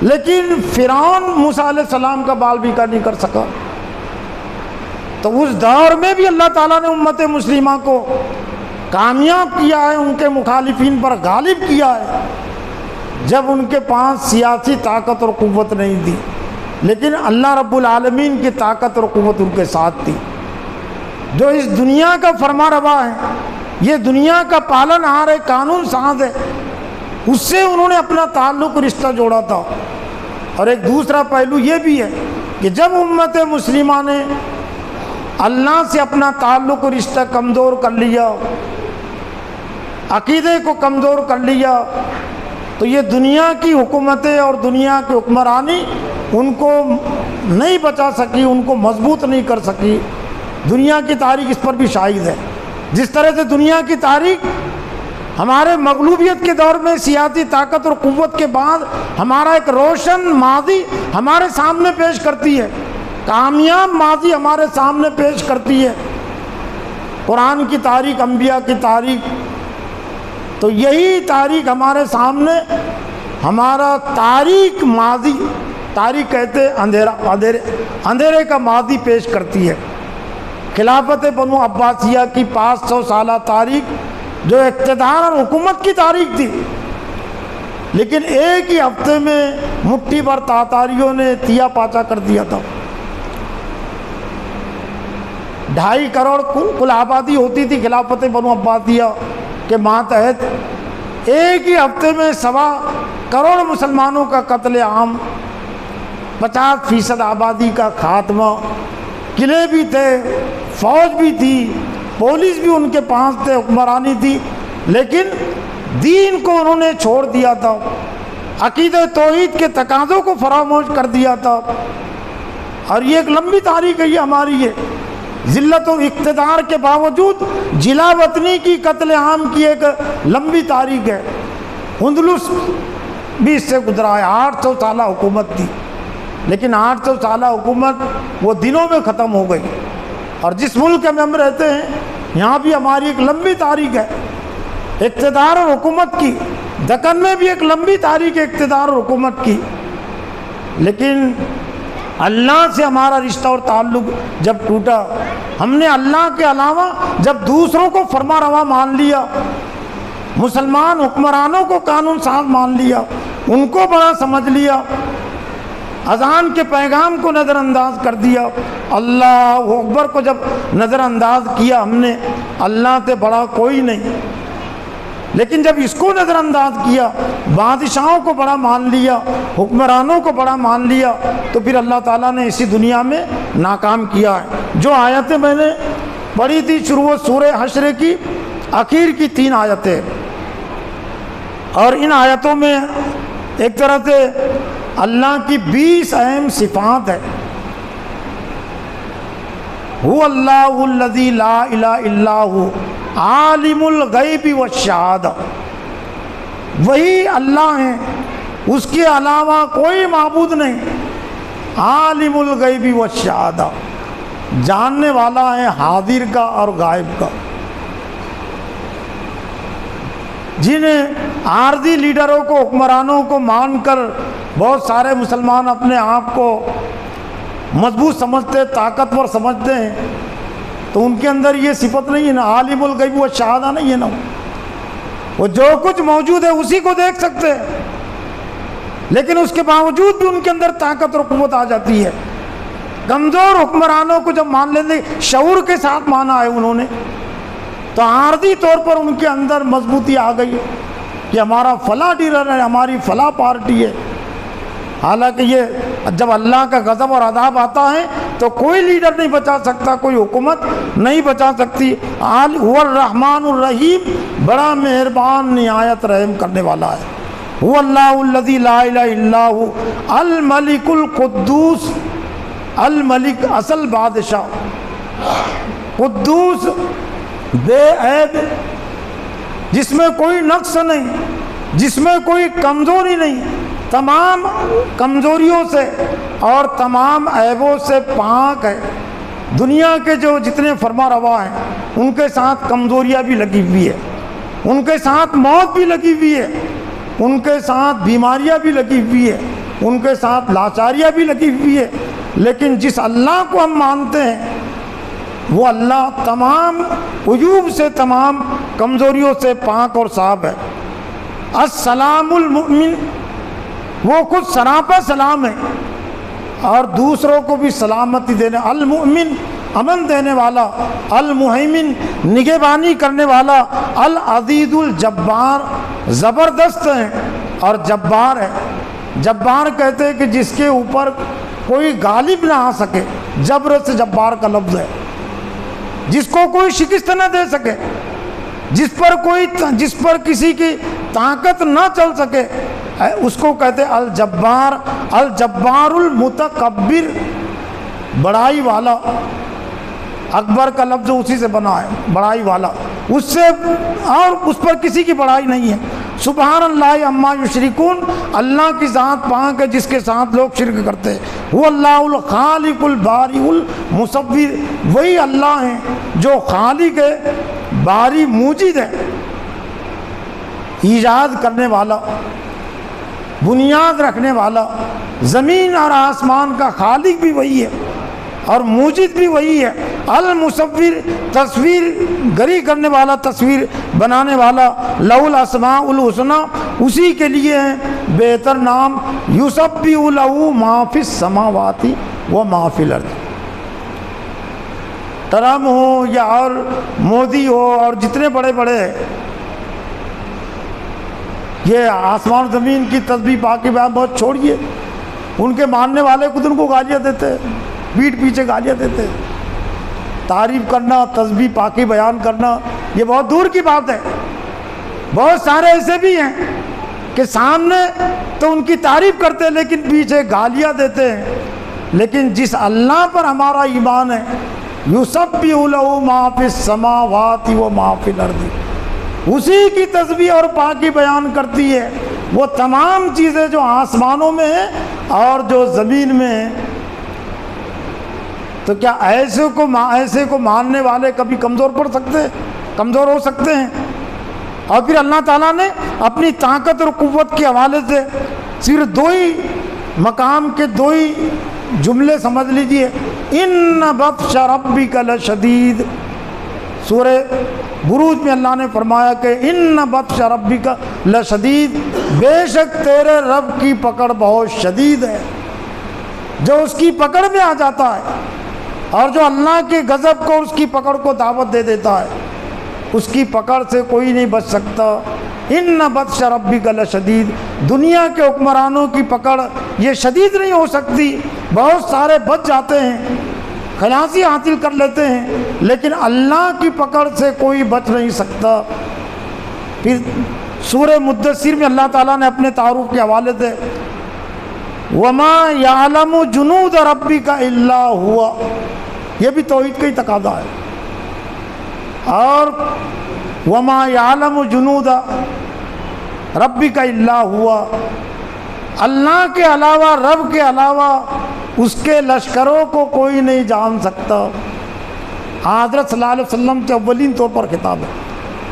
لیکن فرعون موسیٰ علیہ السلام کا بال بھی نہیں کر سکا۔ تو اس دور میں بھی اللہ تعالیٰ نے امت مسلمہ کو کامیاب کیا ہے، ان کے مخالفین پر غالب کیا ہے، جب ان کے پاس سیاسی طاقت اور قوت نہیں تھی، لیکن اللہ رب العالمین کی طاقت اور قوت ان کے ساتھ تھی، جو اس دنیا کا فرما روا ہے، یہ دنیا کا پالن ہار ہے، قانون ساز ہے، اس سے انہوں نے اپنا تعلق رشتہ جوڑا تھا۔ اور ایک دوسرا پہلو یہ بھی ہے کہ جب امت مسلمہ نے اللہ سے اپنا تعلق و رشتہ کمزور کر لیا، عقیدے کو کمزور کر لیا، تو یہ دنیا کی حکومتیں اور دنیا کی حکمرانی ان کو نہیں بچا سکی، ان کو مضبوط نہیں کر سکی۔ دنیا کی تاریخ اس پر بھی شاہد ہے۔ جس طرح سے دنیا کی تاریخ ہمارے مغلوبیت کے دور میں سیاسی طاقت اور قوت کے بعد ہمارا ایک روشن ماضی ہمارے سامنے پیش کرتی ہے، کامیاب ماضی ہمارے سامنے پیش کرتی ہے، قرآن کی تاریخ، انبیاء کی تاریخ۔ تو یہی تاریخ ہمارے سامنے ہمارا تاریخ ماضی، تاریخ کہتے اندھیرے کا ماضی پیش کرتی ہے۔ خلافت بنو عباسیہ کی 500 سالہ تاریخ جو اقتدار اور حکومت کی تاریخ تھی، لیکن ایک ہی ہفتے میں مٹھی بھر تاتاریوں نے تیا پاچا کر دیا تھا۔ 2.5 کروڑ کل آبادی ہوتی تھی خلافت بنو عباسیہ کے ماتحت، ایک ہی ہفتے میں 1.25 کروڑ مسلمانوں کا قتل عام، 50% آبادی کا خاتمہ، قلعے بھی تھے، فوج بھی تھی، پولیس بھی ان کے پاس تھے، حکمرانی تھی، لیکن دین کو انہوں نے چھوڑ دیا تھا، عقیدہ توحید کے تقاضوں کو فراموش کر دیا تھا۔ اور یہ ایک لمبی تاریخ ہے یہ ہماری، ہے ذلت و اقتدار کے باوجود جلا وطنی کی قتل عام کی ایک لمبی تاریخ ہے۔ اندلس بھی اس سے گزرا ہے، 800 سالہ حکومت تھی، لیکن 800 سالہ حکومت وہ دنوں میں ختم ہو گئی۔ اور جس ملک میں ہم رہتے ہیں یہاں بھی ہماری ایک لمبی تاریخ ہے اقتدار اور حکومت کی، دکن میں بھی ایک لمبی تاریخ ہے اقتدار اور حکومت کی، لیکن اللہ سے ہمارا رشتہ اور تعلق جب ٹوٹا، ہم نے اللہ کے علاوہ جب دوسروں کو فرما روا مان لیا، مسلمان حکمرانوں کو قانون ساز مان لیا، ان کو بڑا سمجھ لیا، اذان کے پیغام کو نظر انداز کر دیا، اللہ اکبر کو جب نظر انداز کیا ہم نے، اللہ سے بڑا کوئی نہیں، لیکن جب اس کو نظر انداز کیا، بادشاہوں کو بڑا مان لیا، حکمرانوں کو بڑا مان لیا، تو پھر اللہ تعالیٰ نے اسی دنیا میں ناکام کیا ہے۔ جو آیتیں میں نے پڑھی تھی شروع سورہ حشر کی آخر کی 3 آیتیں، اور ان آیتوں میں ایک طرح سے اللہ کی 20 اہم صفات ہے۔ هو اللہ الذی لا الہ الا هو عالم الغیب والشہادہ، وہی اللہ ہیں، اس کے علاوہ کوئی معبود نہیں، عالم الغیب والشہادہ، جاننے والا ہے حاضر کا اور غائب کا۔ جنہیں عارضی لیڈروں کو، حکمرانوں کو مان کر بہت سارے مسلمان اپنے آپ کو مضبوط سمجھتے، طاقتور سمجھتے ہیں، تو ان کے اندر یہ صفت نہیں ہے نا، عالم الغیب والشہادہ نہیں ہے نا، وہ جو کچھ موجود ہے اسی کو دیکھ سکتے ہیں، لیکن اس کے باوجود بھی ان کے اندر طاقت اور قوت آ جاتی ہے۔ کمزور حکمرانوں کو جب مان لیتے، شعور کے ساتھ مانا ہے انہوں نے، تو عارضی طور پر ان کے اندر مضبوطی آ گئی کہ ہمارا فلاں لیڈر ہے، ہماری فلاں پارٹی ہے۔ حالانکہ یہ جب اللہ کا غضب اور عذاب آتا ہے تو کوئی لیڈر نہیں بچا سکتا، کوئی حکومت نہیں بچا سکتی۔ هو الرحمن الرحیم، بڑا مہربان نہایت رحم کرنے والا ہے۔ هو اللہ الذی لا الہ الا هو الملک القدوس، الملک اصل بادشاہ، قدوس بے عیب، جس میں کوئی نقص نہیں، جس میں کوئی کمزوری نہیں، تمام کمزوریوں سے اور تمام عیبوں سے پاک ہے۔ دنیا کے جو جتنے فرما روا ہیں ان کے ساتھ کمزوریاں بھی لگی ہوئی ہے، ان کے ساتھ موت بھی لگی ہوئی ہے، ان کے ساتھ بیماریاں بھی لگی ہوئی ہے، ان کے ساتھ لاچاریاں بھی لگی ہوئی ہے، لیکن جس اللہ کو ہم مانتے ہیں وہ اللہ تمام عیوب سے، تمام کمزوریوں سے پاک اور صاف ہے۔ السلام المؤمن، وہ خود سراپا سلام ہے اور دوسروں کو بھی سلامتی دینے، المؤمن امن دینے والا، المہیمن نگہبانی کرنے والا، العزیز الجبار زبردست ہے اور جبار ہے۔ جبار کہتے ہیں کہ جس کے اوپر کوئی غالب نہ آ سکے، جبر سے جبار کا لفظ ہے، جس کو کوئی شکست نہ دے سکے، جس پر کسی کی طاقت نہ چل سکے، اس کو کہتے ہیں الجبار، الجبار المتکبر، بڑائی والا، اکبر کا لفظ اسی سے بنا ہے، بڑائی والا، اس سے اور اس پر کسی کی بڑائی نہیں ہے۔ سبحان اللہ عما یشرکون، اللہ کی ذات پاک ہے جس کے ساتھ لوگ شرک کرتے ہیں۔ وہ اللہ الخالق الباری المصور، وہی اللہ ہیں جو خالق ہے، باری موجد ہے، ایجاد کرنے والا، بنیاد رکھنے والا، زمین اور آسمان کا خالق بھی وہی ہے اور موجد بھی وہی ہے۔ المصور، تصویر گری کرنے والا، تصویر بنانے والا۔ لہ الاسماء الحسنی، اسی کے لیے ہیں بہتر نام۔ یسبح لہ ما فی السماوات و ما فی الارض۔ ٹرمپ ہو یا اور مودی ہو اور جتنے بڑے بڑے یہ آسمان زمین کی تسبیح پاکی بیان بہت چھوڑیے، ان کے ماننے والے خود ان کو گالیاں دیتے ہیں، پیٹھ پیچھے گالیاں دیتے ہیں۔ تعریف کرنا، تسبیح پاکی بیان کرنا یہ بہت دور کی بات ہے۔ بہت سارے ایسے بھی ہیں کہ سامنے تو ان کی تعریف کرتے ہیں لیکن پیچھے گالیاں دیتے ہیں۔ لیکن جس اللہ پر ہمارا ایمان ہے، یسبح لہ ما فی السماوات و ما فی الارض، اسی کی تسبیح اور پاکی بیان کرتی ہے وہ تمام چیزیں جو آسمانوں میں ہیں اور جو زمین میں ہیں۔ تو کیا ایسے کو ماننے والے کبھی کمزور پڑ سکتے ہیں؟ کمزور ہو سکتے ہیں؟ اور پھر اللہ تعالیٰ نے اپنی طاقت اور قوت کے حوالے سے صرف دو ہی مقام کے دو ہی جملے سمجھ لیجئے۔ ان بطش ربک لشدید، سورہ بروج میں اللہ نے فرمایا کہ ان بطش ربک لشدید، بے شک تیرے رب کی پکڑ بہت شدید ہے۔ جو اس کی پکڑ میں آ جاتا ہے اور جو اللہ کے غضب کو، اس کی پکڑ کو دعوت دے دیتا ہے، اس کی پکڑ سے کوئی نہیں بچ سکتا۔ ان بطش ربک لشدید، دنیا کے حکمرانوں کی پکڑ یہ شدید نہیں ہو سکتی، بہت سارے بچ جاتے ہیں، خلاصی حاصل کر لیتے ہیں، لیکن اللہ کی پکڑ سے کوئی بچ نہیں سکتا۔ پھر سورہ مدثر میں اللہ تعالیٰ نے اپنے تعارف کے حوالے سے وما یعلم جنود ربک الا ہوا، یہ بھی توحید کا ہی تقاضا ہے۔ اور وما یعلم جنود ربک الا ہوا، اللہ کے علاوہ، رب کے علاوہ اس کے لشکروں کو کوئی نہیں جان سکتا۔ حضرت صلی اللہ علیہ وسلم کے اولین طور پر خطاب ہے،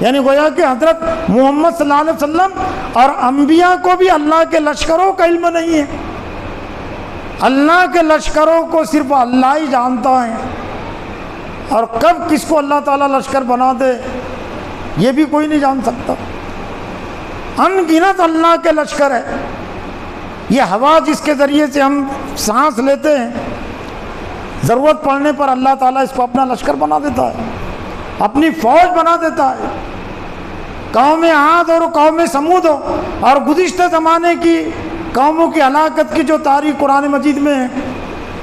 یعنی گویا کہ حضرت محمد صلی اللہ علیہ وسلم اور انبیاء کو بھی اللہ کے لشکروں کا علم نہیں ہے۔ اللہ کے لشکروں کو صرف اللہ ہی جانتا ہے، اور کب کس کو اللہ تعالیٰ لشکر بنا دے یہ بھی کوئی نہیں جان سکتا۔ ان گنت اللہ کے لشکر ہے۔ یہ ہوا جس کے ذریعے سے ہم سانس لیتے ہیں، ضرورت پڑنے پر اللہ تعالیٰ اس کو اپنا لشکر بنا دیتا ہے، اپنی فوج بنا دیتا ہے۔ قوم عاد اور قوم سمود ہو اور گزشتہ زمانے کی قوموں کی ہلاکت کی جو تاریخ قرآن مجید میں ہے،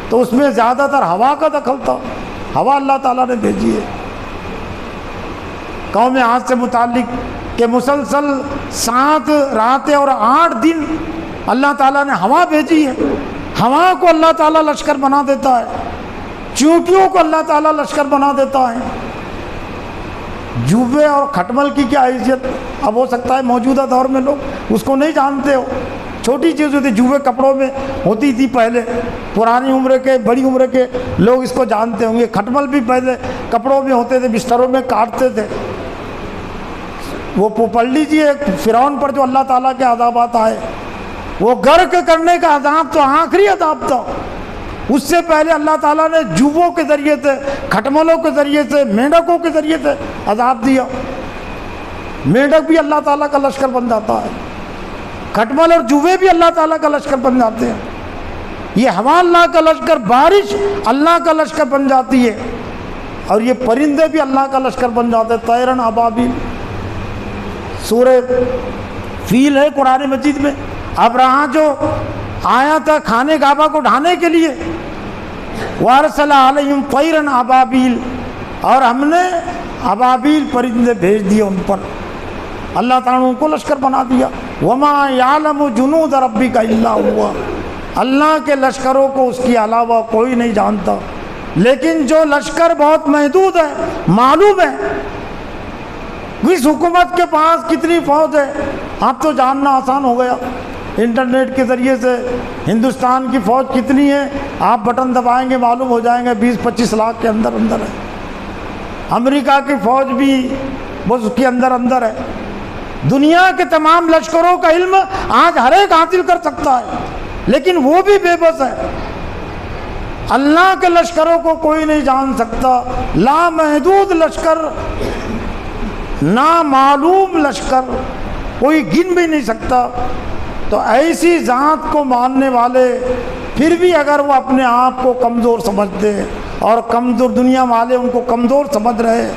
تو اس میں زیادہ تر ہوا کا دخل تھا، ہوا اللہ تعالیٰ نے بھیجی ہے۔ قوم عاد سے متعلق کہ مسلسل 7 راتیں اور 8 دن اللہ تعالیٰ نے ہوا بھیجی ہے۔ ہوا کو اللہ تعالیٰ لشکر بنا دیتا ہے، چونٹیوں کو اللہ تعالیٰ لشکر بنا دیتا ہے۔ جوبے اور کھٹمل کی کیا حیثیت، اب ہو سکتا ہے موجودہ دور میں لوگ اس کو نہیں جانتے ہو، چھوٹی چیز ہوتی، جوبے کپڑوں میں ہوتی تھی پہلے، پرانی عمر کے، بڑی عمر کے لوگ اس کو جانتے ہوں گے۔ کھٹمل بھی پہلے کپڑوں میں ہوتے تھے، بستروں میں کاٹتے تھے۔ وہ پڑھ لیجیے فرعون پر جو اللہ تعالیٰ کے عذابات آئے، وہ غرق کرنے کا عذاب تو آخری عذاب تھا، اس سے پہلے اللہ تعالیٰ نے جوبوں کے ذریعے سے، کھٹملوں کے ذریعے سے، مینڈکوں کے ذریعے سے عذاب دیا۔ مینڈک بھی اللہ تعالیٰ کا لشکر بن جاتا ہے، کھٹمل اور جوبے بھی اللہ تعالیٰ کا لشکر بن جاتے ہیں۔ یہ ہوا اللہ کا لشکر، بارش اللہ کا لشکر بن جاتی ہے، اور یہ پرندے بھی اللہ کا لشکر بن جاتے ہیں۔ طیرن ابابیل، سورہ فیل ہے قرآن مجید میں۔ ابرہہ جو آیا تھا کھانے کعبہ کو ڈھانے کے لیے، وارسل علیہم طیرن ابابیل، اور ہم نے ابابیل پرندے بھیج دیے ان پر، اللہ تعالیٰ نے ان کو لشکر بنا دیا۔ وما یعلم جنود ربک الا ہوا، اللہ کے لشکروں کو اس کے علاوہ کوئی نہیں جانتا۔ لیکن جو لشکر بہت محدود ہے، معلوم ہے اس حکومت کے پاس کتنی فوج ہے، اب تو جاننا آسان ہو گیا انٹرنیٹ کے ذریعے سے ہندوستان کی فوج کتنی ہے، آپ بٹن دبائیں گے معلوم ہو جائیں گے 20-25 لاکھ کے اندر اندر ہے۔ امریکہ کی فوج بھی بس اس کے اندر اندر ہے۔ دنیا کے تمام لشکروں کا علم آج ہر ایک حاصل کر سکتا ہے، لیکن وہ بھی بے بس ہے۔ اللہ کے لشکروں کو کوئی نہیں جان سکتا، لامحدود لشکر، نامعلوم لشکر، کوئی گن بھی نہیں سکتا۔ تو ایسی ذات کو ماننے والے پھر بھی اگر وہ اپنے آپ کو کمزور سمجھتے اور کمزور دنیا والے ان کو کمزور سمجھ رہے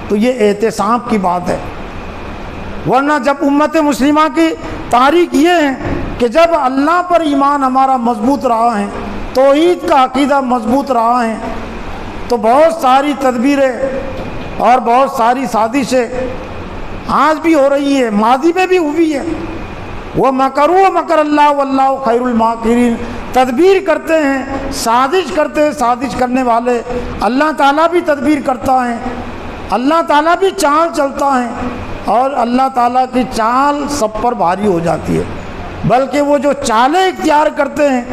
تو یہ احتساب کی بات ہے۔ ورنہ جب امت مسلمہ کی تاریخ یہ ہے کہ جب اللہ پر ایمان ہمارا مضبوط رہا ہے، توحید کا عقیدہ مضبوط رہا ہے، تو بہت ساری تدبیریں اور بہت ساری سازشیں آج بھی ہو رہی ہے، ماضی میں بھی ہوئی ہے۔ وَمَكَرُوا وَمَكَرَ اللَّهُ وَاللَّهُ خَيْرُ الْمَاكِرِينَ، تدبیر کرتے ہیں، سازش کرتے ہیں، سازش کرنے والے اللہ تعالیٰ بھی تدبیر کرتا ہے، اللہ تعالیٰ بھی چال چلتا ہے، اور اللہ تعالیٰ کی چال سب پر بھاری ہو جاتی ہے۔ بلکہ وہ جو چالیں اختیار کرتے ہیں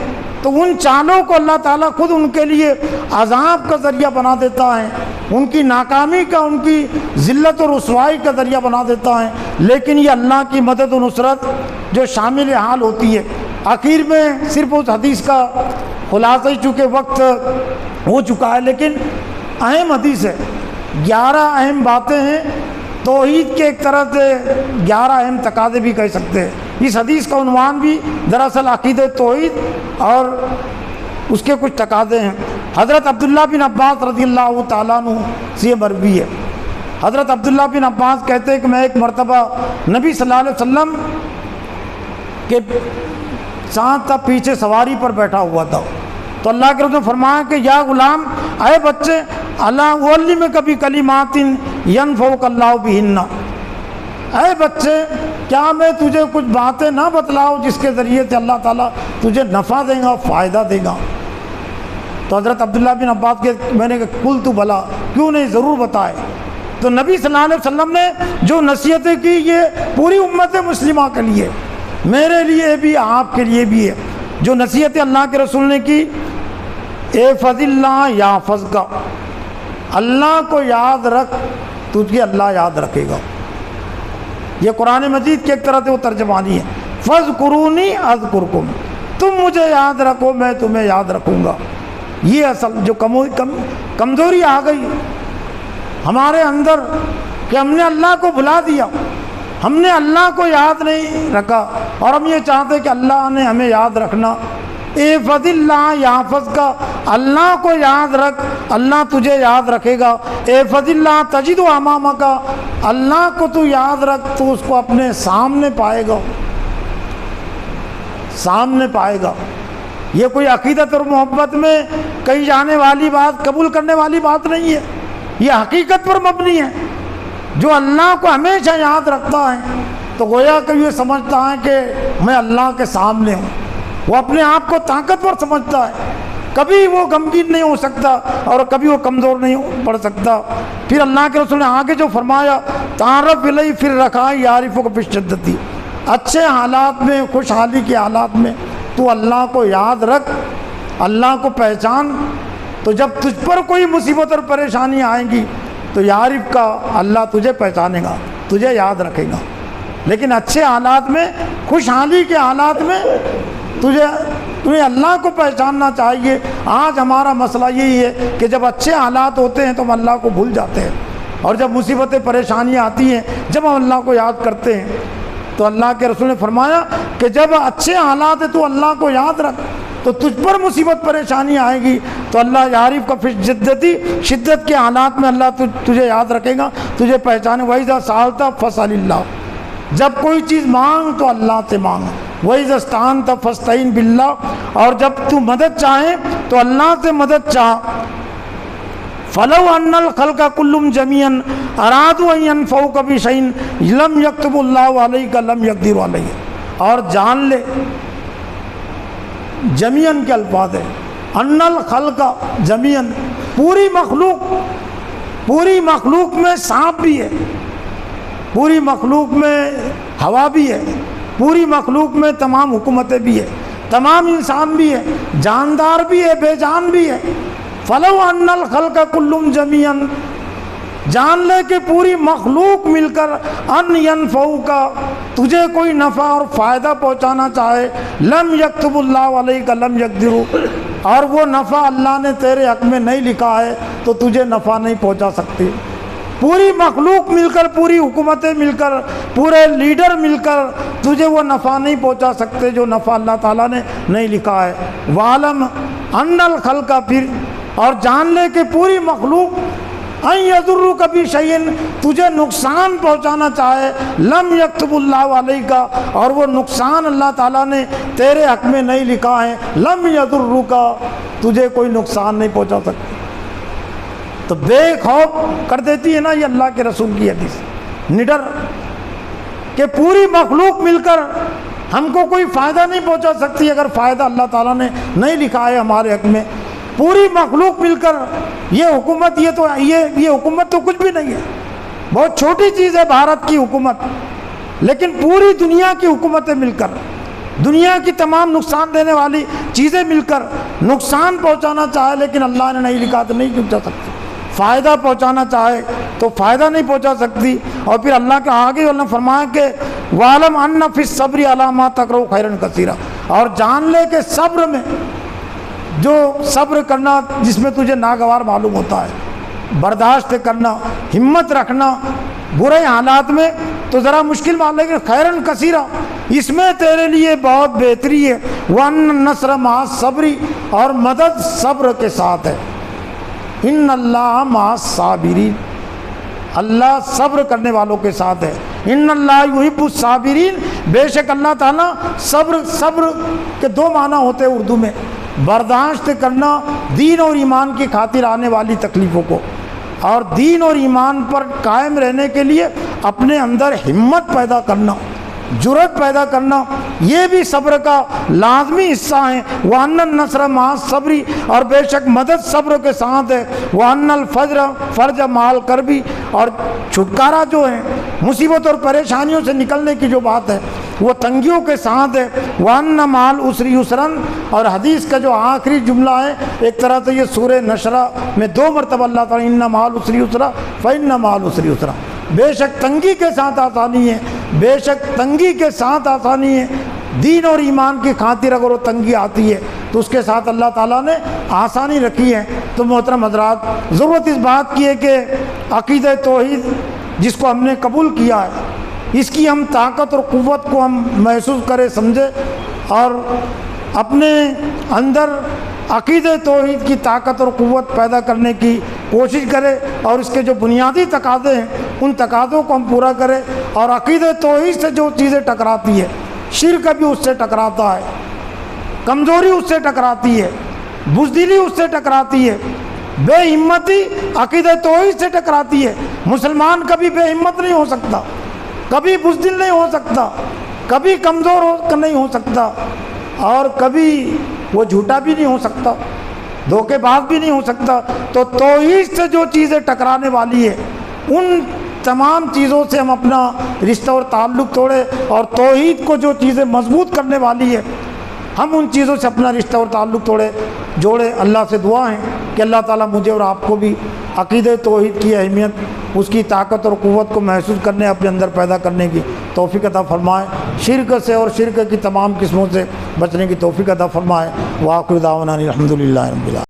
تو ان چالوں کو اللہ تعالیٰ خود ان کے لیے عذاب کا ذریعہ بنا دیتا ہے، ان کی ناکامی کا، ان کی ذلت و رسوائی کا ذریعہ بنا دیتا ہے۔ لیکن یہ اللہ کی مدد و نصرت جو شامل حال ہوتی ہے۔ آخر میں صرف اس حدیث کا خلاصہ ہی، چونکہ وقت ہو چکا ہے، لیکن اہم حدیث ہے، 11 اہم باتیں ہیں توحید کے، ایک طرح سے 11 اہم تقاضے بھی کہہ سکتے ہیں۔ اس حدیث کا عنوان بھی دراصل عقیدہ توحید اور اس کے کچھ تقاضے ہیں۔ حضرت عبداللہ بن عباس رضی اللہ تعالیٰ عنہ سے مروی ہے۔ حضرت عبداللہ بن عباس کہتے ہیں کہ میں ایک مرتبہ نبی صلی اللہ علیہ وسلم کے ساتھ تھا، پیچھے سواری پر بیٹھا ہوا تھا، تو اللہ کے رسول نے فرمایا کہ یا غلام، اے بچے، اللہ علمک بکلمات ینفعک اللہ بہن، اے بچے کیا میں تجھے کچھ باتیں نہ بتلاؤں جس کے ذریعے سے اللہ تعالیٰ تجھے نفع دے گا، فائدہ دے گا؟ تو حضرت عبداللہ بن عباس کے میں نے کہا قلت بلا، کیوں نہیں، ضرور بتائے۔ تو نبی صلی اللہ علیہ وسلم نے جو نصیحتیں کی یہ پوری امت مسلمہ کے لیے، میرے لیے بھی، آپ کے لیے بھی ہے۔ جو نصیحتیں اللہ کے رسول نے کی، احفظ اللہ یحفظک، اللہ کو یاد رکھ تجھے اللہ یاد رکھے گا۔ یہ قرآن مجید کی ایک طرح سے وہ ترجمانی ہے، فاذکرونی اذکرکم، تم مجھے یاد رکھو میں تمہیں یاد رکھوں گا۔ یہ اصل جو کمزوری آ گئی ہمارے اندر کہ ہم نے اللہ کو بھلا دیا، ہم نے اللہ کو یاد نہیں رکھا، اور ہم یہ چاہتے کہ اللہ نے ہمیں یاد رکھنا۔ احفظ اللہ یحفظک، اللہ کو یاد رکھ اللہ تجھے یاد رکھے گا۔ احفظ اللہ تجد امامک، اللہ کو تو یاد رکھ تو اس کو اپنے سامنے پائے گا، سامنے پائے گا۔ یہ کوئی عقیدت اور محبت میں کہی جانے والی بات، قبول کرنے والی بات نہیں ہے، یہ حقیقت پر مبنی ہے۔ جو اللہ کو ہمیشہ یاد رکھتا ہے تو گویا کہ یہ سمجھتا ہے کہ میں اللہ کے سامنے ہوں، وہ اپنے آپ کو طاقتور سمجھتا ہے، کبھی وہ غمگین نہیں ہو سکتا اور کبھی وہ کمزور نہیں پڑ سکتا۔ پھر اللہ کے رسول نے آگے جو فرمایا، تعارف الیہ فی الرخاء یعرفک فی الشدۃ، اچھے حالات میں، خوشحالی کے حالات میں تو اللہ کو یاد رکھ، اللہ کو پہچان، تو جب تجھ پر کوئی مصیبت اور پریشانی آئیں گی تو یعرف کا، اللہ تجھے پہچانے گا، تجھے یاد رکھے گا۔ لیکن اچھے حالات میں، خوشحالی کے حالات میں تمہیں اللہ کو پہچاننا چاہیے۔ آج ہمارا مسئلہ یہی ہے کہ جب اچھے حالات ہوتے ہیں تو ہم اللہ کو بھول جاتے ہیں، اور جب مصیبتیں پریشانیاں آتی ہیں، جب ہم اللہ کو یاد کرتے ہیں تو اللہ کے رسول نے فرمایا کہ جب اچھے حالات ہیں تو اللہ کو یاد رکھ، تو تجھ پر مصیبت پریشانی آئے گی تو اللہ یعرف کا فی شدتی، شدت کے حالات میں اللہ تجھے یاد رکھے گا، تجھے پہچانے۔ وَإِذَا سَأَلْتَ فَاسْأَلِ اللَّهَ، جب کوئی چیز مانگ تو اللہ سے مانگ۔ وَإِذَا اسْتَعَنْتَ فَاسْتَعِنْ بِاللَّهِ، اور جب تو مدد چاہے تو اللہ سے مدد چاہ۔ فَلَوْ أَنَّ الْخَلْقَ كُلُّهُمْ جَمِيعًا أَرَادُوا أَن يَنفَعُوكَ بِشَيْءٍ لَمْ يَكْتُبْ اللَّهُ عَلَيْكَ لَمْ يَقْدِرُوا عَلَيْهِ، اور جان لے، جمیعاً کے الفاظ ہیں، ان الخلق جمیعاً، پوری مخلوق میں سانپ بھی ہے، پوری مخلوق میں ہوا بھی ہے، پوری مخلوق میں تمام حکومتیں بھی ہے، تمام انسان بھی ہے، جاندار بھی ہے، بے جان بھی ہے۔ فَلَوْ أَنَّ الْخَلْقَ كُلُّهُمْ جَمِيعًا، جان لے کہ پوری مخلوق مل کر ان ينفعوك، تجھے کوئی نفع اور فائدہ پہنچانا چاہے، لم یکتب اللہ علیک لم یقدروا، اور وہ نفع اللہ نے تیرے حق میں نہیں لکھا ہے تو تجھے نفع نہیں پہنچا سکتی۔ پوری مخلوق مل کر، پوری حکومتیں مل کر، پورے لیڈر مل کر تجھے وہ نفع نہیں پہنچا سکتے جو نفع اللہ تعالیٰ نے نہیں لکھا ہے۔ وَعْلَمْ أَنَّ الْخَلْقَ، پھر اور جان لے کہ پوری مخلوق ان یضرک بشیء، تجھے نقصان پہنچانا چاہے، لم یکتب اللہ علیک، اور وہ نقصان اللہ تعالیٰ نے تیرے حق میں نہیں لکھا ہے، لم یضرک، تجھے کوئی نقصان نہیں پہنچا سکتا۔ تو بے خوف کر دیتی ہے نا یہ اللہ کے رسول کی حدیث، نڈر، کہ پوری مخلوق مل کر ہم کو کوئی فائدہ نہیں پہنچا سکتی اگر فائدہ اللہ تعالیٰ نے نہیں لکھا ہے ہمارے حق میں۔ پوری مخلوق مل کر یہ حکومت، یہ حکومت تو کچھ بھی نہیں ہے، بہت چھوٹی چیز ہے بھارت کی حکومت، لیکن پوری دنیا کی حکومتیں مل کر، دنیا کی تمام نقصان دینے والی چیزیں مل کر نقصان پہنچانا چاہے لیکن اللہ نے نہیں لکھا تو نہیں پہنچا سکتی، فائدہ پہنچانا چاہے تو فائدہ نہیں پہنچا سکتی۔ اور پھر اللہ کے آگے اللہ نے فرمایا کہ وَعْلَمْ أَنَّ فِي الصَّبْرِ عَلَىٰ مَا تَكْرَهُ خَيْرًا كَثِيرًا، اور جان لے کہ صبر میں، جو صبر کرنا جس میں تجھے ناگوار معلوم ہوتا ہے، برداشت کرنا، ہمت رکھنا برے حالات میں تو ذرا مشکل معلوم، لیکن خیرن کثیرہ، اس میں تیرے لیے بہت بہتری ہے۔ وَأَنَّ النَّصْرَ مَعَ الصَّبْرِ، اور مدد صبر کے ساتھ ہے۔ ان اللہ مع الصابرین، اللہ صبر کرنے والوں کے ساتھ ہے۔ ان اللہ یحب الصابرین، بے شک اللہ تعالیٰ صبر کے دو معنی ہوتے ہیں اردو میں، برداشت کرنا دین اور ایمان کی خاطر آنے والی تکلیفوں کو، اور دین اور ایمان پر قائم رہنے کے لیے اپنے اندر ہمت پیدا کرنا، جرأت پیدا کرنا، یہ بھی صبر کا لازمی حصہ ہے۔ وَأَنَّ النَّصْرَ مَعَ الصَّبْرِ، اور بے شک مدد صبر کے ساتھ ہے۔ وَأَنَّ الْفَرْجَ مَعَ الْكَرْبِ، اور چھٹکارا جو ہے مصیبت اور پریشانیوں سے نکلنے کی جو بات ہے وہ تنگیوں کے ساتھ ہے۔ وَأَنَّ مَعَ الْعُسْرِ يُسْرًا، اور حدیث کا جو آخری جملہ ہے، ایک طرح سے یہ سورہ نشرہ میں 2 مرتبہ اللہ تعالیٰ اِنَّ مَعَ الْعُسْرِ يُسْرًا فَإِنَّ مَعَ الْعُسْرِ يُسْرًا، بے شک تنگی کے ساتھ آسانی ہے، بے شک تنگی کے ساتھ آسانی ہے۔ دین اور ایمان کی خاطر اگر وہ تنگی آتی ہے تو اس کے ساتھ اللہ تعالیٰ نے آسانی رکھی ہے۔ تو محترم حضرات، ضرورت اس بات کی ہے کہ عقیدہ توحید جس کو ہم نے قبول کیا ہے، اس کی ہم طاقت اور قوت کو ہم محسوس کریں، سمجھیں، اور اپنے اندر عقیدہ توحید کی طاقت اور قوت پیدا کرنے کی کوشش کرے، اور اس کے جو بنیادی تقاضے ہیں ان تقاضوں کو ہم پورا کریں۔ اور عقیدہ توحید سے جو چیزیں ٹکراتی ہے، شرک بھی اس سے ٹکراتا ہے، کمزوری اس سے ٹکراتی ہے، بزدلی اس سے ٹکراتی ہے، بے ہمتی عقیدہ توحید سے ٹکراتی ہے۔ مسلمان کبھی بے ہمت نہیں ہو سکتا، کبھی بزدل نہیں ہو سکتا، کبھی کمزور نہیں ہو سکتا، اور کبھی وہ جھوٹا بھی نہیں ہو سکتا، دھوکے باز بھی نہیں ہو سکتا۔ تو توحید سے جو چیزیں ٹکرانے والی ہے ان تمام چیزوں سے ہم اپنا رشتہ اور تعلق توڑے، اور توحید کو جو چیزیں مضبوط کرنے والی ہے ہم ان چیزوں سے اپنا رشتہ اور تعلق جوڑے۔ اللہ سے دعا ہے کہ اللہ تعالیٰ مجھے اور آپ کو بھی عقیدہ توحید کی اہمیت، اس کی طاقت اور قوت کو محسوس کرنے، اپنے اندر پیدا کرنے کی توفیق عطا فرمائے، شرک سے اور شرک کی تمام قسموں سے بچنے کی توفیق عطا فرمائے۔ وآخر دعوانا الحمد للہ رب العالمین۔